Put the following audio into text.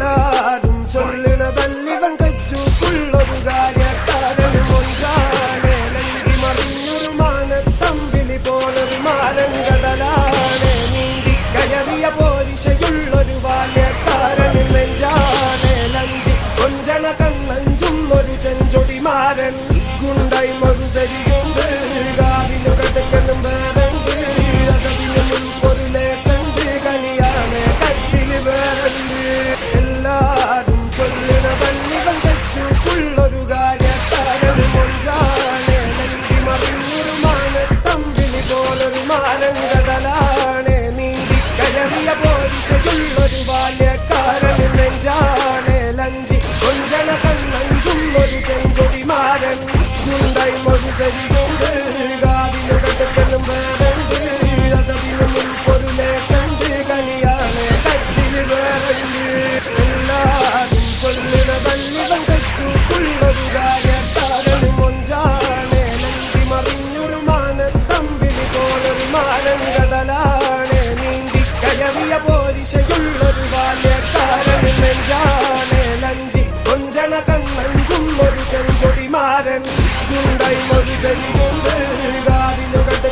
എല്ലാരും ചൊല്ലണതല്ലിവൻ കച്ചുക്കുള്ളൊരു കാര്യക്കാരൻ മൊഞ്ചാണ് ലങ്കി മറിഞ്ഞൊരു മാനത്തമ്പിലി പോലൊരു മാരൻ കടലാണ് നീന്തിക്കയറിയ പോരിശയുള്ളൊരു ബാല്യക്കാരൻ നെഞ്ചാണ് ലഞ്ചി കൊഞ്ചണ കണ്ണഞ്ചും ഒരു ചെഞ്ചൊടിമാരൻ ഗുണ്ടായി മറുചരിയുണ്ട് കാവിനു കടക്കലും വേറുണ്ട് അതതിന് മുൻപൊരു ലേസുണ്ട് കണിയാണ് കച്ചില് വേറുണ്ട് എല്ലാരും ചൊല്ലണതല്ലിവൻ കച്ചുക്കുള്ളൊരു കാര്യക്കാരൻ മൊഞ്ചാണ് ലങ്കി മറിഞ്ഞൊരു മാനത്തമ്പിലി പോലൊരു മാരൻ കടലാണ് നീന്തിക്കയറിയ പോരിശയുള്ളൊരു ബാല്യക്കാരൻ നെഞ്ചാണ് ലഞ്ചി കൊഞ്ചണ കണ്ണഞ്ചും ഒരു ചെഞ്ചൊടിമാരൻ ഗുണ്ടായി മറുചരിയുണ്ട് കാവിനു കടക്കലും വേറുണ്ട് അതതിന് മുൻപൊരു ലേസുണ്ട് കണിയാണ് കച്ചില് വേറുണ്ട് എല്ലാരും ചൊല്ലണതല്ലിവൻ കച്ചുക്കുള്ളൊരു കാര്യക്കാരൻ മൊഞ്ചാണ് ലങ്കി മറിഞ്ഞൊരു മാനത്തമ്പിലി പോലൊരു മാരൻ കടലാണ് നീന്തിക്കയറിയ പോരിശയുള്ളൊരു ബാല്യക്കാരൻ നെഞ്ചാണ് ലഞ്ചി കൊഞ്ചണ കണ്ണഞ്ചും ഒരു ചെഞ്ചൊടിമാരൻ ഗുണ്ടായി മറുചരിയുണ്ട് കാവിനു കട